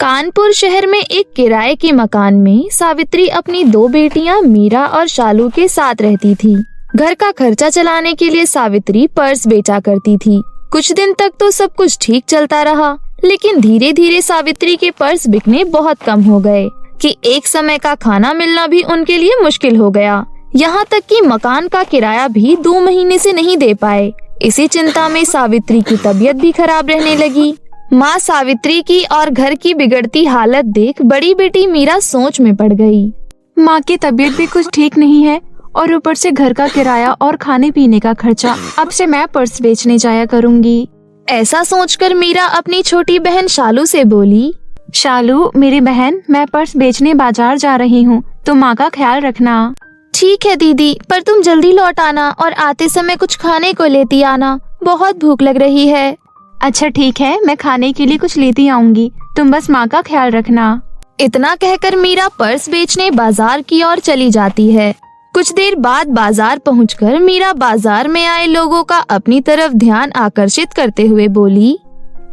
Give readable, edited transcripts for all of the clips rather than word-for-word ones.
कानपुर शहर में एक किराए के मकान में सावित्री अपनी 2 बेटियां मीरा और शालू के साथ रहती थी। घर का खर्चा चलाने के लिए सावित्री पर्स बेचा करती थी। कुछ दिन तक तो सब कुछ ठीक चलता रहा, लेकिन धीरे धीरे सावित्री के पर्स बिकने बहुत कम हो गए कि एक समय का खाना मिलना भी उनके लिए मुश्किल हो गया। यहाँ तक कि मकान का किराया भी 2 महीने से नहीं दे पाए। इसी चिंता में सावित्री की तबीयत भी खराब रहने लगी। माँ सावित्री की और घर की बिगड़ती हालत देख बड़ी बेटी मीरा सोच में पड़ गई। माँ की तबीयत भी कुछ ठीक नहीं है और ऊपर से घर का किराया और खाने पीने का खर्चा। अब से मैं पर्स बेचने जाया करूँगी। ऐसा सोचकर मीरा अपनी छोटी बहन शालू से बोली, शालू मेरी बहन, मैं पर्स बेचने बाजार जा रही हूँ, तुम माँ का ख्याल रखना। ठीक है दीदी, पर तुम जल्दी लौट आना और आते समय कुछ खाने को लेती आना, बहुत भूख लग रही है। अच्छा ठीक है, मैं खाने के लिए कुछ लेती आऊंगी, तुम बस माँ का ख्याल रखना। इतना कहकर मीरा पर्स बेचने बाजार की ओर चली जाती है। कुछ देर बाद बाजार पहुंचकर मीरा बाजार में आए लोगों का अपनी तरफ ध्यान आकर्षित करते हुए बोली,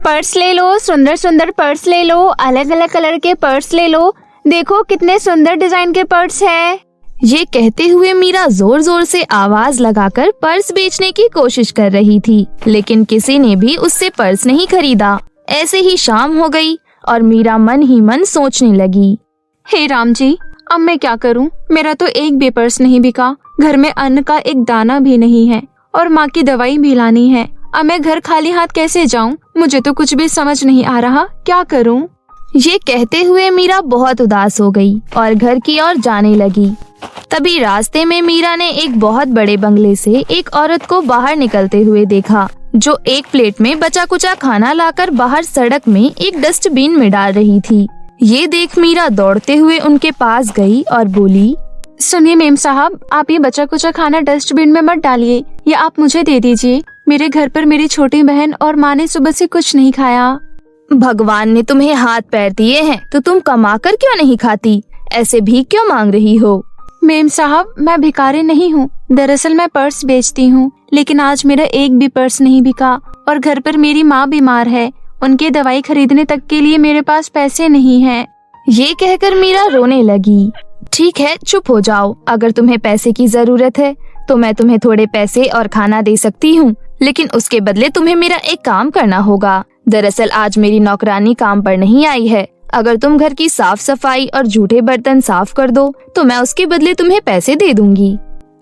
पर्स ले लो, सुंदर सुंदर पर्स ले लो, अलग अलग कलर के पर्स ले लो, देखो कितने सुंदर डिजाइन के पर्स है। ये कहते हुए मीरा जोर जोर से आवाज लगाकर पर्स बेचने की कोशिश कर रही थी, लेकिन किसी ने भी उससे पर्स नहीं खरीदा। ऐसे ही शाम हो गई और मीरा मन ही मन सोचने लगी, हे राम जी, अब मैं क्या करूं? मेरा तो एक भी पर्स नहीं बिका, घर में अन्न का एक दाना भी नहीं है और माँ की दवाई भी लानी है। अब मैं घर खाली हाथ कैसे जाऊं? मुझे तो कुछ भी समझ नहीं आ रहा, क्या करूं? ये कहते हुए मीरा बहुत उदास हो गई और घर की ओर जाने लगी। तभी रास्ते में मीरा ने एक बहुत बड़े बंगले से एक औरत को बाहर निकलते हुए देखा, जो एक प्लेट में बचा कुचा खाना लाकर बाहर सड़क में एक डस्टबिन में डाल रही थी। ये देख मीरा दौड़ते हुए उनके पास गई और बोली, सुनिए मेम साहब, आप ये बचा कुचा खाना डस्टबिन में मत डालिए, ये आप मुझे दे दीजिए। मेरे घर पर मेरी छोटी बहन और माँ ने सुबह से कुछ नहीं खाया। भगवान ने तुम्हें हाथ पैर दिए हैं तो तुम कमा कर क्यों नहीं खाती? ऐसे भीख क्यों मांग रही हो? मेम साहब, मैं भिखारी नहीं हूँ, दरअसल मैं पर्स बेचती हूँ, लेकिन आज मेरा एक भी पर्स नहीं बिका और घर पर मेरी माँ बीमार है, उनके दवाई खरीदने तक के लिए मेरे पास पैसे नहीं हैं। ये कहकर मीरा रोने लगी। ठीक है, चुप हो जाओ। अगर तुम्हें पैसे की जरूरत है तो मैं तुम्हें थोड़े पैसे और खाना दे सकती हूँ, लेकिन उसके बदले तुम्हें मेरा एक काम करना होगा। दरअसल आज मेरी नौकरानी काम पर नहीं आई है। अगर तुम घर की साफ सफाई और जूठे बर्तन साफ कर दो तो मैं उसके बदले तुम्हें पैसे दे दूंगी।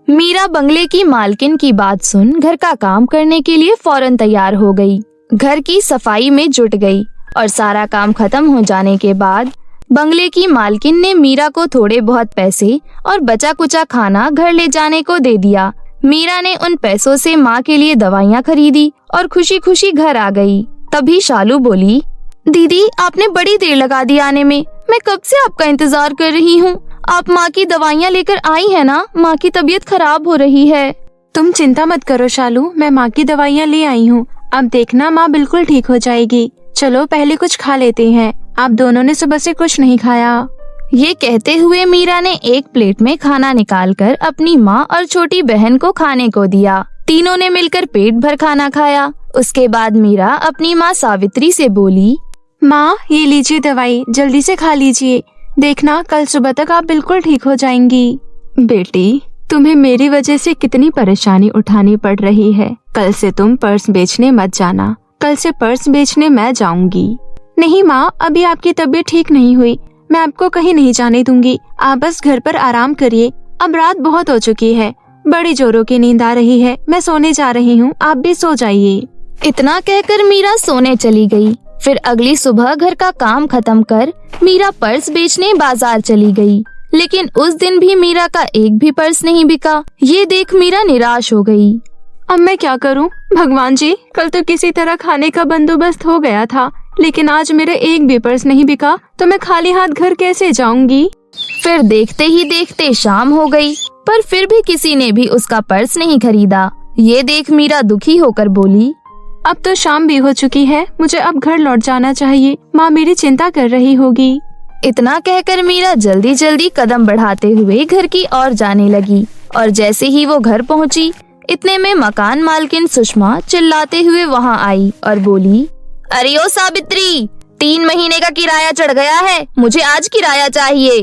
मीरा बंगले की मालकिन की बात सुन घर का काम करने के लिए फौरन तैयार हो गई। घर की सफाई में जुट गई और सारा काम खत्म हो जाने के बाद बंगले की मालकिन ने मीरा को थोड़े बहुत पैसे और बचा कुचा खाना घर ले जाने को दे दिया। मीरा ने उन पैसों से माँ के लिए दवाइयाँ खरीदी और खुशी खुशी घर आ गई। तभी शालू बोली, दीदी आपने बड़ी देर लगा दी आने में, मैं कब से आपका इंतजार कर रही हूँ। आप माँ की दवाइयाँ लेकर आई है ना? माँ की तबीयत खराब हो रही है। तुम चिंता मत करो शालू, मैं माँ की दवाइयाँ ले आई हूँ, अब देखना माँ बिल्कुल ठीक हो जाएगी। चलो पहले कुछ खा लेते हैं, आप दोनों ने सुबह से कुछ नहीं खाया। ये कहते हुए मीरा ने एक प्लेट में खाना निकालकर अपनी माँ और छोटी बहन को खाने को दिया। तीनों ने मिलकर पेट भर खाना खाया। उसके बाद मीरा अपनी माँ सावित्री से बोली, माँ ये लीजिए दवाई, जल्दी से खा लीजिए, देखना कल सुबह तक आप बिल्कुल ठीक हो जाएंगी। बेटी, तुम्हें मेरी वजह से कितनी परेशानी उठानी पड़ रही है। कल से तुम पर्स बेचने मत जाना, कल से पर्स बेचने मैं जाऊंगी। नहीं माँ, अभी आपकी तबीयत ठीक नहीं हुई, मैं आपको कहीं नहीं जाने दूंगी, आप बस घर पर आराम करिए। अब रात बहुत हो चुकी है, बड़ी जोरों की नींद आ रही है, मैं सोने जा रही हूँ, आप भी सो जाइए। इतना कहकर मीरा सोने चली गई। फिर अगली सुबह घर का काम खत्म कर मीरा पर्स बेचने बाजार चली गई, लेकिन उस दिन भी मीरा का एक भी पर्स नहीं बिका। ये देख मीरा निराश हो गई। अब मैं क्या करूं? भगवान जी, कल तो किसी तरह खाने का बंदोबस्त हो गया था, लेकिन आज मेरा एक भी पर्स नहीं बिका, तो मैं खाली हाथ घर कैसे जाऊंगी? फिर देखते ही देखते शाम हो गई, पर फिर भी किसी ने भी उसका पर्स नहीं खरीदा। ये देख मीरा दुखी होकर बोली, अब तो शाम भी हो चुकी है, मुझे अब घर लौट जाना चाहिए, माँ मेरी चिंता कर रही होगी। इतना कहकर मीरा जल्दी जल्दी कदम बढ़ाते हुए घर की ओर जाने लगी और जैसे ही वो घर पहुंची, इतने में मकान मालकिन सुषमा चिल्लाते हुए वहां आई और बोली, अरे ओ सावित्री, 3 महीने का किराया चढ़ गया है, मुझे आज किराया चाहिए।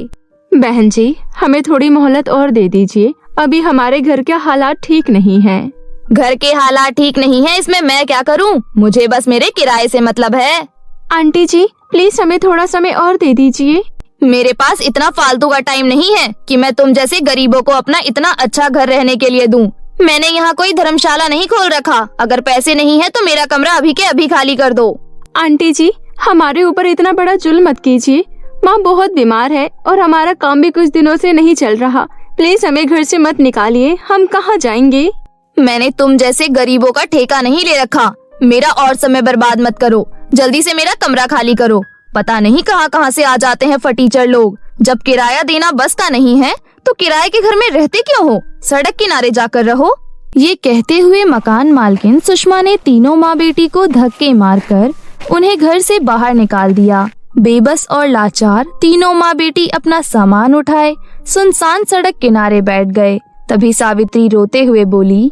बहन जी, हमें थोड़ी मोहलत और दे दीजिए, अभी हमारे घर के हालात ठीक नहीं हैं। घर के हालात ठीक नहीं है, इसमें मैं क्या करूं? मुझे बस मेरे किराए से मतलब है। आंटी जी, प्लीज हमें थोड़ा समय और दे दीजिए। मेरे पास इतना फालतू का टाइम नहीं है कि मैं तुम जैसे गरीबों को अपना इतना अच्छा घर रहने के लिए दूं। मैंने यहाँ कोई धर्मशाला नहीं खोल रखा। अगर पैसे नहीं है तो मेरा कमरा अभी के अभी खाली कर दो। आंटी जी, हमारे ऊपर इतना बड़ा जुल्म मत कीजिए। माँ बहुत बीमार है और हमारा काम भी कुछ दिनों से नहीं चल रहा। प्लीज हमें घर से मत निकालिए, हम कहाँ जाएंगे? मैंने तुम जैसे गरीबों का ठेका नहीं ले रखा। मेरा और समय बर्बाद मत करो, जल्दी से मेरा कमरा खाली करो। पता नहीं कहाँ से आ जाते हैं फटीचर लोग। जब किराया देना बस का नहीं है तो किराए के घर में रहते क्यों हो? सड़क किनारे जाकर रहो। ये कहते हुए मकान मालकिन सुषमा ने तीनों माँ बेटी को धक्के मारकर उन्हें घर से बाहर निकाल दिया। बेबस और लाचार तीनों माँ बेटी अपना सामान उठाए सुनसान सड़क किनारे बैठ गए। तभी सावित्री रोते हुए बोली,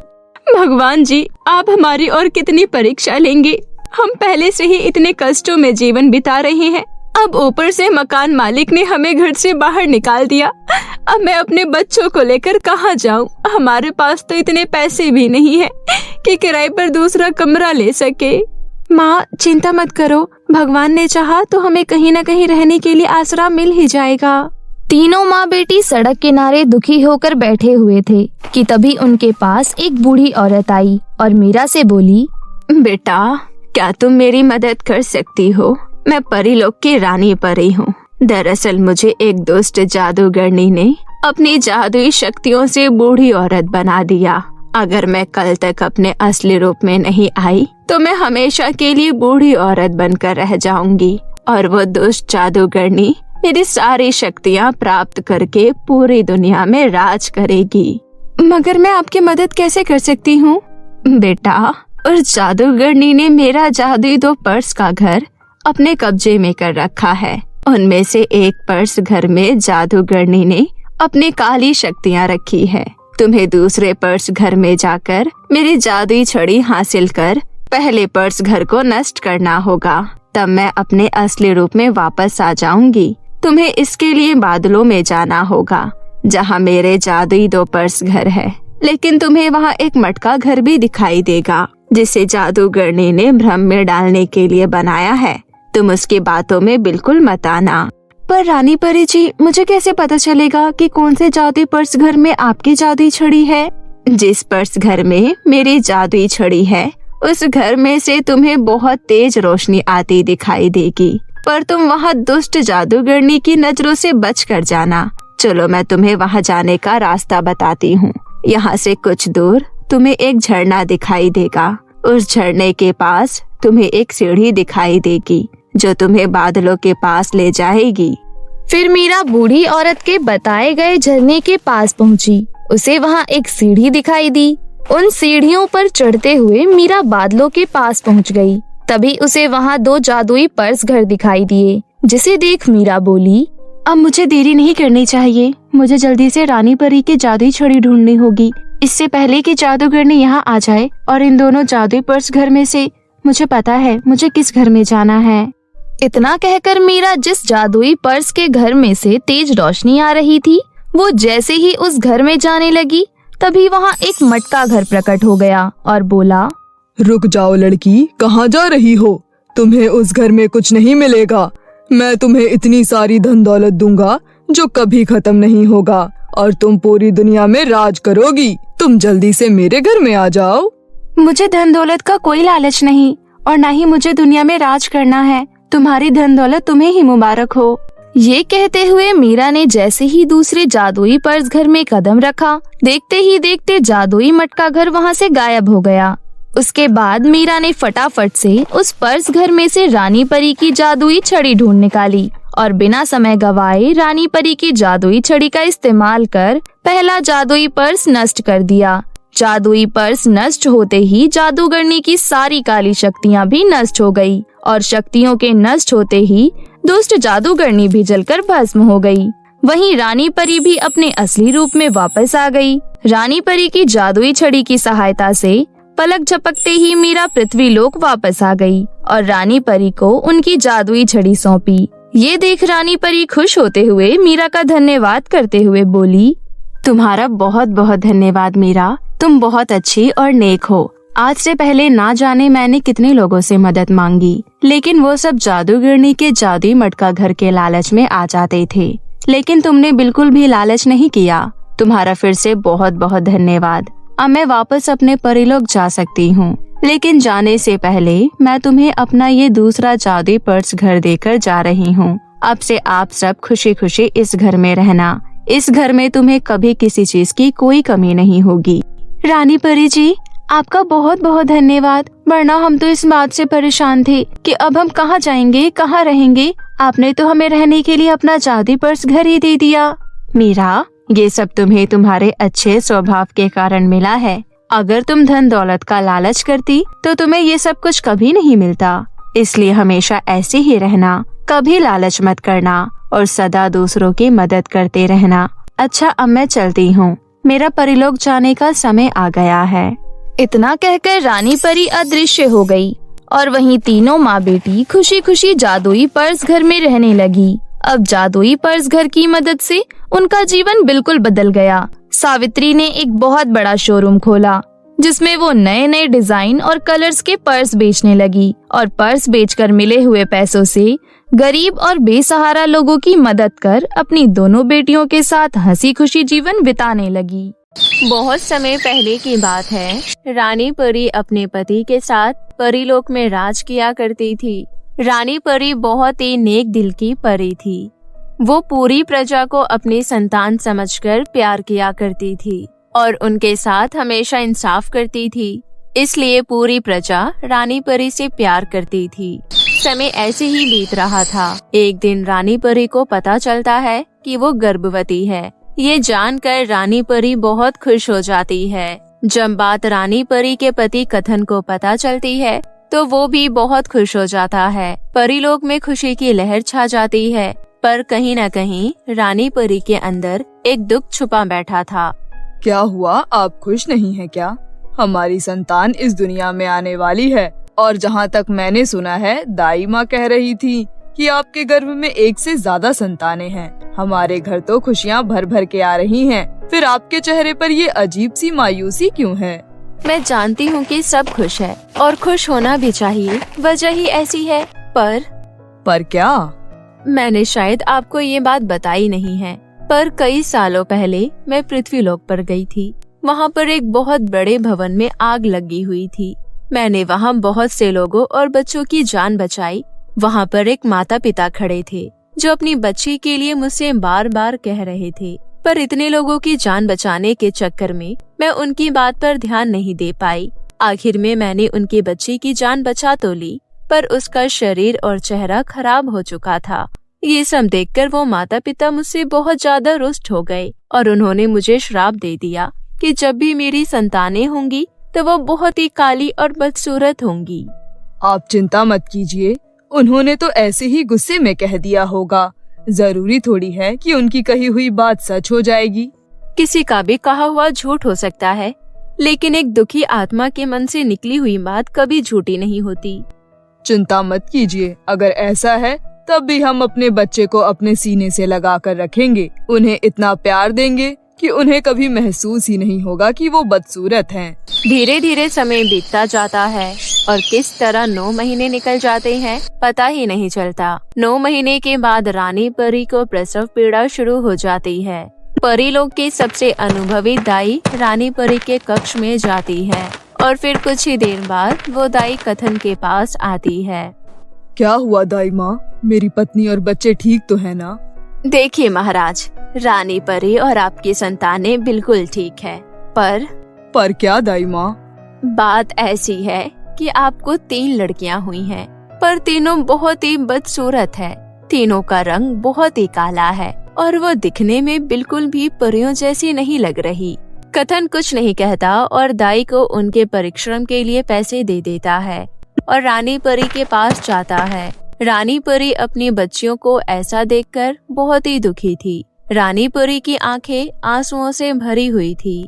भगवान जी, आप हमारी और कितनी परीक्षा लेंगे? हम पहले से ही इतने कष्टों में जीवन बिता रहे हैं, अब ऊपर से मकान मालिक ने हमें घर से बाहर निकाल दिया। अब मैं अपने बच्चों को लेकर कहाँ जाऊँ? हमारे पास तो इतने पैसे भी नहीं है कि किराए पर दूसरा कमरा ले सके। माँ, चिंता मत करो, भगवान ने चाहा तो हमें कहीं न कहीं रहने के लिए आसरा मिल ही जाएगा। तीनों माँ बेटी सड़क किनारे दुखी होकर बैठे हुए थे कि तभी उनके पास एक बूढ़ी औरत आई और मीरा से बोली, बेटा, क्या तुम मेरी मदद कर सकती हो? मैं परीलोक की रानी परी हूँ। दरअसल मुझे एक दुष्ट जादूगरनी ने अपनी जादुई शक्तियों से बूढ़ी औरत बना दिया। अगर मैं कल तक अपने असली रूप में नहीं आई तो मैं हमेशा के लिए बूढ़ी औरत बनकर रह जाऊंगी और वो दुष्ट जादूगरनी मेरी सारी शक्तियाँ प्राप्त करके पूरी दुनिया में राज करेगी। मगर मैं आपकी मदद कैसे कर सकती हूँ? बेटा, उस जादूगरनी ने मेरा जादुई 2 पर्स का घर अपने कब्जे में कर रखा है। उनमें से एक पर्स घर में जादूगरनी ने अपनी काली शक्तियाँ रखी है। तुम्हें दूसरे पर्स घर में जाकर मेरी जादुई छड़ी हासिल कर पहले पर्स घर को नष्ट करना होगा, तब मैं अपने असली रूप में वापस आ जाऊंगी। तुम्हें इसके लिए बादलों में जाना होगा जहाँ मेरे जादुई 2 पर्स घर है, लेकिन तुम्हें वहाँ एक मटका घर भी दिखाई देगा जिसे जादूगरनी ने भ्रम में डालने के लिए बनाया है। तुम उसकी बातों में बिल्कुल मत आना। पर रानी परी जी, मुझे कैसे पता चलेगा कि कौन से जादुई पर्स घर में आपकी जादुई छड़ी है? जिस पर्स घर में मेरी जादुई छड़ी है उस घर में से तुम्हें बहुत तेज रोशनी आती दिखाई देगी, पर तुम वहाँ दुष्ट जादूगरनी की नजरों से बच कर जाना। चलो, मैं तुम्हें वहाँ जाने का रास्ता बताती हूँ। यहाँ से कुछ दूर तुम्हें एक झरना दिखाई देगा। उस झरने के पास तुम्हें एक सीढ़ी दिखाई देगी जो तुम्हें बादलों के पास ले जाएगी। फिर मीरा बूढ़ी औरत के बताए गए झरने के पास पहुंची। उसे वहां एक सीढ़ी दिखाई दी। उन सीढ़ियों पर चढ़ते हुए मीरा बादलों के पास पहुंच गई। तभी उसे वहां 2 जादुई पर्स घर दिखाई दिए, जिसे देख मीरा बोली, अब मुझे देरी नहीं करनी चाहिए। मुझे जल्दी से रानी परी की जादुई छड़ी ढूंढनी होगी, इससे पहले कि जादूगरनी यहाँ आ जाए। और इन दोनों जादुई पर्स घर में से मुझे पता है मुझे किस घर में जाना है। इतना कहकर मीरा जिस जादुई पर्स के घर में से तेज रोशनी आ रही थी, वो जैसे ही उस घर में जाने लगी, तभी वहाँ एक मटका घर प्रकट हो गया और बोला, रुक जाओ लड़की, कहाँ जा रही हो? तुम्हें उस घर में कुछ नहीं मिलेगा। मैं तुम्हें इतनी सारी धन दौलत दूंगा जो कभी खत्म नहीं होगा और तुम पूरी दुनिया में राज करोगी। तुम जल्दी से मेरे घर में आ जाओ। मुझे धन दौलत का कोई लालच नहीं और न ही मुझे दुनिया में राज करना है। तुम्हारी धन दौलत तुम्हें ही मुबारक हो। ये कहते हुए मीरा ने जैसे ही दूसरे जादुई पर्स घर में कदम रखा, देखते ही देखते जादुई मटका घर वहाँ से गायब हो गया। उसके बाद मीरा ने फटाफट से उस पर्स घर में से रानी परी की जादुई छड़ी ढूंढ निकाली और बिना समय गवाए रानी परी की जादुई छड़ी का इस्तेमाल कर पहला जादुई पर्स नष्ट कर दिया। जादुई पर्स नष्ट होते ही जादूगरनी की सारी काली शक्तियाँ भी नष्ट हो गई और शक्तियों के नष्ट होते ही दुष्ट जादूगरनी भी जलकर भस्म हो गई। वहीं रानी परी भी अपने असली रूप में वापस आ गई। रानी परी की जादुई छड़ी की सहायता से पलक झपकते ही मीरा पृथ्वी लोक वापस आ गई और रानी परी को उनकी जादुई छड़ी सौंपी। ये देख रानी परी खुश होते हुए मीरा का धन्यवाद करते हुए बोली, तुम्हारा बहुत बहुत धन्यवाद मीरा, तुम बहुत अच्छी और नेक हो। आज से पहले ना जाने मैंने कितने लोगों से मदद मांगी, लेकिन वो सब जादूगरनी के जादुई मटका घर के लालच में आ जाते थे, लेकिन तुमने बिल्कुल भी लालच नहीं किया। तुम्हारा फिर से बहुत बहुत धन्यवाद। अब मैं वापस अपने परिलोक जा सकती हूँ, लेकिन जाने से पहले मैं तुम्हें अपना ये दूसरा जादुई पर्स घर देकर जा रही हूँ। अब से आप सब खुशी खुशी इस घर में रहना। इस घर में तुम्हें कभी किसी चीज की कोई कमी नहीं होगी। रानी परी जी, आपका बहुत बहुत धन्यवाद, वरना हम तो इस बात से परेशान थे कि अब हम कहाँ जाएंगे, कहाँ रहेंगे। आपने तो हमें रहने के लिए अपना जादुई पर्स घर ही दे दिया। मीरा, ये सब तुम्हें तुम्हारे अच्छे स्वभाव के कारण मिला है। अगर तुम धन दौलत का लालच करती तो तुम्हें ये सब कुछ कभी नहीं मिलता। इसलिए हमेशा ऐसे ही रहना, कभी लालच मत करना और सदा दूसरों की मदद करते रहना। अच्छा, अब मैं चलती हूँ, मेरा परिलोक जाने का समय आ गया है। इतना कहकर रानी परी अदृश्य हो गई और वहीं तीनों माँ बेटी खुशी खुशी जादुई पर्स घर में रहने लगी। अब जादुई पर्स घर की मदद से उनका जीवन बिल्कुल बदल गया। सावित्री ने एक बहुत बड़ा शोरूम खोला जिसमें वो नए नए डिजाइन और कलर्स के पर्स बेचने लगी और पर्स बेचकर मिले हुए पैसों से गरीब और बेसहारा लोगों की मदद कर अपनी दोनों बेटियों के साथ हंसी खुशी जीवन बिताने लगी। बहुत समय पहले की बात है। रानी परी अपने पति के साथ परीलोक में राज किया करती थी। रानी परी बहुत ही नेक दिल की परी थी। वो पूरी प्रजा को अपनी संतान समझकर प्यार किया करती थी और उनके साथ हमेशा इंसाफ करती थी। इसलिए पूरी प्रजा रानी परी से प्यार करती थी। समय ऐसे ही बीत रहा था। एक दिन रानी परी को पता चलता है कि वो गर्भवती है। ये जानकर रानी परी बहुत खुश हो जाती है। जब बात रानी परी के पति कथन को पता चलती है तो वो भी बहुत खुश हो जाता है। परीलोक में खुशी की लहर छा जाती है, पर कहीं न कहीं रानी परी के अंदर एक दुख छुपा बैठा था। क्या हुआ, आप खुश नहीं हैं क्या? हमारी संतान इस दुनिया में आने वाली है और जहाँ तक मैंने सुना है, दाई माँ कह रही थी कि आपके गर्भ में एक से ज्यादा संतानें हैं। हमारे घर तो खुशियाँ भर भर के आ रही हैं। फिर आपके चेहरे पर ये अजीब सी मायूसी क्यों है? मैं जानती हूँ कि सब खुश है और खुश होना भी चाहिए, वजह ही ऐसी है। पर क्या? मैंने शायद आपको ये बात बताई नहीं है, पर कई सालों पहले मैं पृथ्वीलोक पर गई थी। वहाँ पर एक बहुत बड़े भवन में आग लगी हुई थी। मैंने वहाँ बहुत से लोगों और बच्चों की जान बचाई। वहाँ पर एक माता पिता खड़े थे जो अपनी बच्ची के लिए मुझसे बार बार कह रहे थे, पर इतने लोगों की जान बचाने के चक्कर में मैं उनकी बात पर ध्यान नहीं दे पाई। आखिर में मैंने उनकी बच्ची की जान बचा तो ली, पर उसका शरीर और चेहरा खराब हो चुका था। ये सब देखकर वो माता पिता मुझसे बहुत ज्यादा रुष्ट हो गए और उन्होंने मुझे श्राप दे दिया कि जब भी मेरी संतानें होंगी तो वो बहुत ही काली और बदसूरत होंगी। आप चिंता मत कीजिए, उन्होंने तो ऐसे ही गुस्से में कह दिया होगा। जरूरी थोड़ी है कि उनकी कही हुई बात सच हो जाएगी। किसी का भी कहा हुआ झूठ हो सकता है, लेकिन एक दुखी आत्मा के मन से निकली हुई बात कभी झूठी नहीं होती। चिंता मत कीजिए, अगर ऐसा है तब भी हम अपने बच्चे को अपने सीने से लगा कर रखेंगे। उन्हें इतना प्यार देंगे कि उन्हें कभी महसूस ही नहीं होगा कि वो बदसूरत हैं। धीरे धीरे समय बीतता जाता है और किस तरह 9 महीने निकल जाते हैं पता ही नहीं चलता। 9 महीने के बाद रानी परी को प्रसव पीड़ा शुरू हो जाती है। परीलोक की सबसे अनुभवी दाई रानी परी के कक्ष में जाती है और फिर कुछ ही देर बाद वो दाई कथन के पास आती है। क्या हुआ दाई माँ, मेरी पत्नी और बच्चे ठीक तो है ना? देखिए महाराज, रानी परी और आपकी संतानें बिल्कुल ठीक है, पर क्या दाई माँ? बात ऐसी है कि आपको 3 लड़कियां हुई हैं, पर तीनों बहुत ही बदसूरत है। तीनों का रंग बहुत ही काला है और वो दिखने में बिल्कुल भी परियों जैसी नहीं लग रही। कथन कुछ नहीं कहता और दाई को उनके परिश्रम के लिए पैसे दे देता है और रानी परी के पास जाता है। रानी परी अपनी बच्चियों को ऐसा देखकर बहुत ही दुखी थी। रानी परी की आंखें आंसुओं से भरी हुई थी।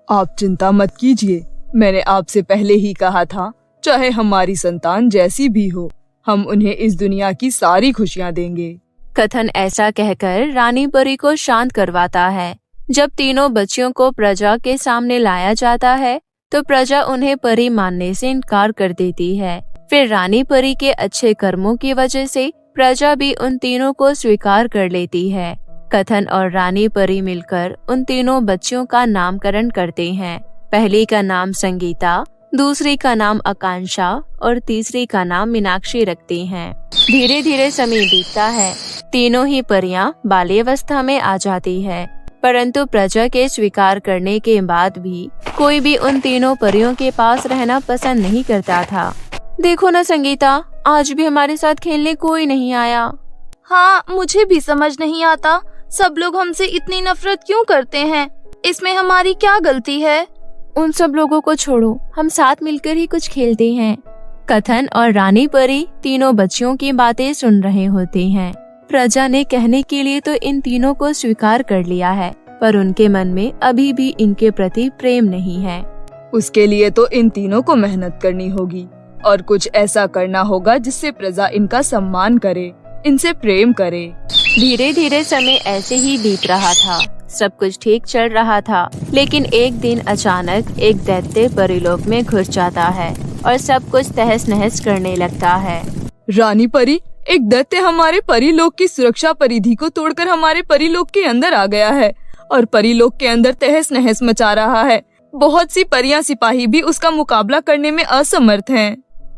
आप चिंता मत कीजिए, मैंने आपसे पहले ही कहा था, चाहे हमारी संतान जैसी भी हो, हम उन्हें इस दुनिया की सारी खुशियाँ देंगे। कथन ऐसा कहकर रानी परी को शांत करवाता है। जब तीनों बच्चियों को प्रजा के सामने लाया जाता है तो प्रजा उन्हें परी मानने से इनकार कर देती है। फिर रानी परी के अच्छे कर्मों की वजह से प्रजा भी उन तीनों को स्वीकार कर लेती है। कथन और रानी परी मिलकर उन तीनों बच्चियों का नामकरण करते हैं। पहली का नाम संगीता, दूसरी का नाम आकांक्षा और तीसरी का नाम मीनाक्षी रखती हैं। धीरे धीरे समय बीतता है। तीनों ही परियां बाल्यावस्था में आ जाती है, परंतु प्रजा के स्वीकार करने के बाद भी कोई भी उन तीनों परियों के पास रहना पसंद नहीं करता था। देखो ना संगीता, आज भी हमारे साथ खेलने कोई नहीं आया। हाँ, मुझे भी समझ नहीं आता, सब लोग हमसे इतनी नफरत क्यों करते हैं? इसमें हमारी क्या गलती है? उन सब लोगों को छोड़ो, हम साथ मिलकर ही कुछ खेलते हैं। कथन और रानी परी तीनों बच्चियों की बातें सुन रहे होते हैं। प्रजा ने कहने के लिए तो इन तीनों को स्वीकार कर लिया है, पर उनके मन में अभी भी इनके प्रति प्रेम नहीं है। उसके लिए तो इन तीनों को मेहनत करनी होगी और कुछ ऐसा करना होगा जिससे प्रजा इनका सम्मान करे, इनसे प्रेम करे। धीरे धीरे समय ऐसे ही बीत रहा था। सब कुछ ठीक चल रहा था, लेकिन एक दिन अचानक एक दैत्य परीलोक में घुस जाता है और सब कुछ तहस नहस करने लगता है। रानी परी, एक दैत्य हमारे परीलोक की सुरक्षा परिधि को तोड़कर हमारे परीलोक के अंदर आ गया है और परीलोक के अंदर तहस नहस मचा रहा है। बहुत सी परियां सिपाही भी उसका मुकाबला करने में असमर्थ हैं।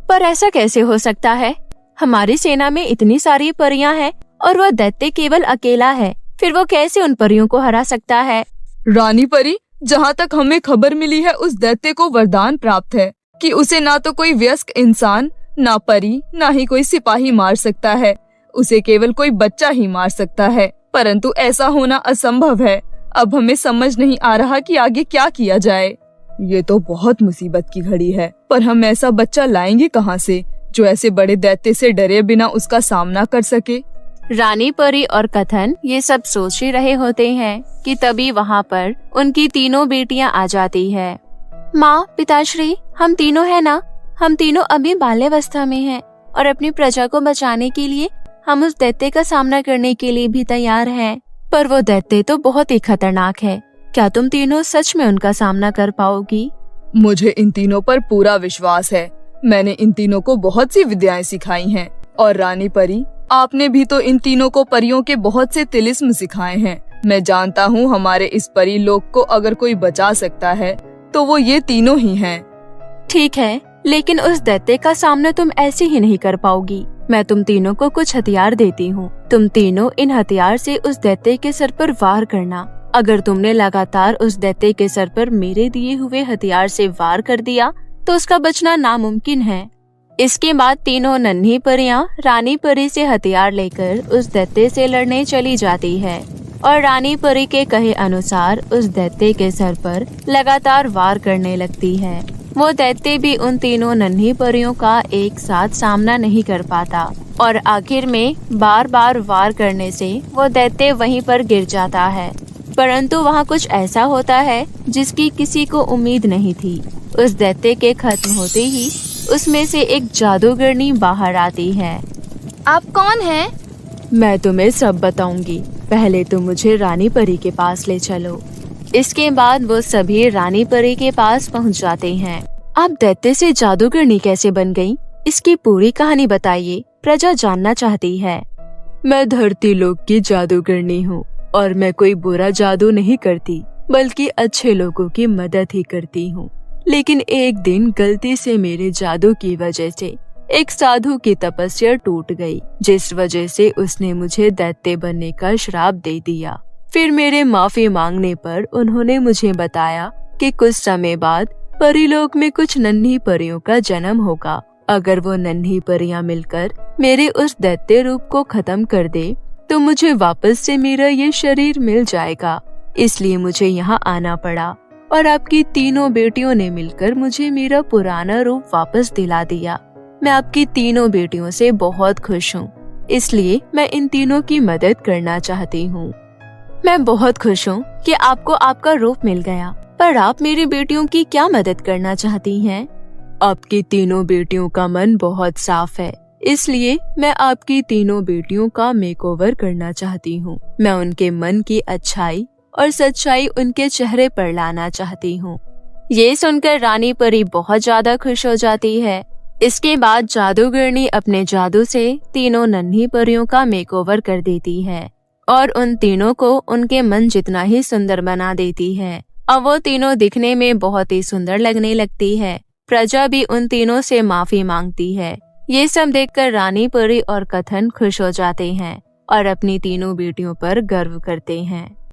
पर ऐसा कैसे हो सकता है? हमारी सेना में इतनी सारी परियां हैं और वह दैत्य केवल अकेला है, फिर वो कैसे उन परियों को हरा सकता है? रानी परी, जहाँ तक हमें खबर मिली है, उस दैत्य को वरदान प्राप्त है कि उसे ना तो कोई वयस्क इंसान, ना परी, ना ही कोई सिपाही मार सकता है। उसे केवल कोई बच्चा ही मार सकता है, परंतु ऐसा होना असंभव है। अब हमें समझ नहीं आ रहा कि आगे क्या किया जाए। ये तो बहुत मुसीबत की घड़ी है, पर हम ऐसा बच्चा लाएंगे कहाँ से जो ऐसे बड़े दैत्य से डरे बिना उसका सामना कर सके? रानी परी और कथन ये सब सोच ही रहे होते हैं कि तभी वहाँ पर उनकी तीनों बेटियां आ जाती है। माँ, पिताश्री, हम तीनों है ना? हम तीनों अभी बाल्यावस्था में हैं और अपनी प्रजा को बचाने के लिए हम उस दैत्य का सामना करने के लिए भी तैयार हैं। पर वो दैत्य तो बहुत ही खतरनाक है। क्या तुम तीनों सच में उनका सामना कर पाओगी? मुझे इन तीनों पर पूरा विश्वास है। मैंने इन तीनों को बहुत सी विद्याएं सिखाई हैं और रानी परी, आपने भी तो इन तीनों को परियों के बहुत से तिलिस्म सिखाए हैं। मैं जानता हूँ हमारे इस परी लोक को अगर कोई बचा सकता है तो वो ये तीनों ही हैं। ठीक है, लेकिन उस दैत्य का सामना तुम ऐसे ही नहीं कर पाओगी। मैं तुम तीनों को कुछ हथियार देती हूँ। तुम तीनों इन हथियार से उस दैत्य के सर पर वार करना। अगर तुमने लगातार उस दैत्य के सर पर मेरे दिए हुए हथियार से वार कर दिया तो उसका बचना नामुमकिन है। इसके बाद तीनों नन्ही परियां रानी परी से हथियार लेकर उस दैत्य से लड़ने चली जाती है और रानी परी के कहे अनुसार उस दैत्य के सर पर लगातार वार करने लगती है। वो दैत्य भी उन तीनों नन्ही परियों का एक साथ सामना नहीं कर पाता और आखिर में बार बार वार करने से वो दैत्य वहीं पर गिर जाता है। परंतु वहाँ कुछ ऐसा होता है जिसकी किसी को उम्मीद नहीं थी। उस दैत्य के खत्म होते ही उसमें से एक जादूगरनी बाहर आती है। आप कौन हैं? मैं तुम्हें सब बताऊंगी, पहले तुम मुझे रानी परी के पास ले चलो। इसके बाद वो सभी रानी परी के पास पहुंच जाते हैं। आप दैत्य से जादूगरनी कैसे बन गई? इसकी पूरी कहानी बताइए, प्रजा जानना चाहती है। मैं धरती लोक की जादूगरनी हूँ और मैं कोई बुरा जादू नहीं करती, बल्कि अच्छे लोगों की मदद ही करती हूँ। लेकिन एक दिन गलती से मेरे जादू की वजह से एक साधु की तपस्या टूट गई, जिस वजह से उसने मुझे दैत्य बनने का श्राप दे दिया। फिर मेरे माफी मांगने पर उन्होंने मुझे बताया कि कुछ समय बाद परीलोक में कुछ नन्ही परियों का जन्म होगा। अगर वो नन्ही परियां मिलकर मेरे उस दैत्य रूप को खत्म कर दे तो मुझे वापस से मेरा ये शरीर मिल जाएगा। इसलिए मुझे यहाँ आना पड़ा और आपकी तीनों बेटियों ने मिलकर मुझे मेरा पुराना रूप वापस दिला दिया। मैं आपकी तीनों बेटियों से बहुत खुश हूँ, इसलिए मैं इन तीनों की मदद करना चाहती हूँ। मैं बहुत खुश हूँ कि आपको आपका रूप मिल गया। पर आप मेरी बेटियों की क्या मदद करना चाहती हैं? आपकी तीनों बेटियों का मन बहुत साफ है, इसलिए मैं आपकी तीनों बेटियों का मेकओवर करना चाहती हूँ। मैं उनके मन की अच्छाई और सच्चाई उनके चेहरे पर लाना चाहती हूँ। ये सुनकर रानी परी बहुत ज्यादा खुश हो जाती है। इसके बाद जादूगरनी अपने जादू से तीनों नन्ही परियों का मेकओवर कर देती है और उन तीनों को उनके मन जितना ही सुंदर बना देती है। अब वो तीनों दिखने में बहुत ही सुंदर लगने लगती है। प्रजा भी उन तीनों से माफी मांगती है। ये सब देखकर रानी परी और कथन खुश हो जाते हैं और अपनी तीनों बेटियों पर गर्व करते हैं।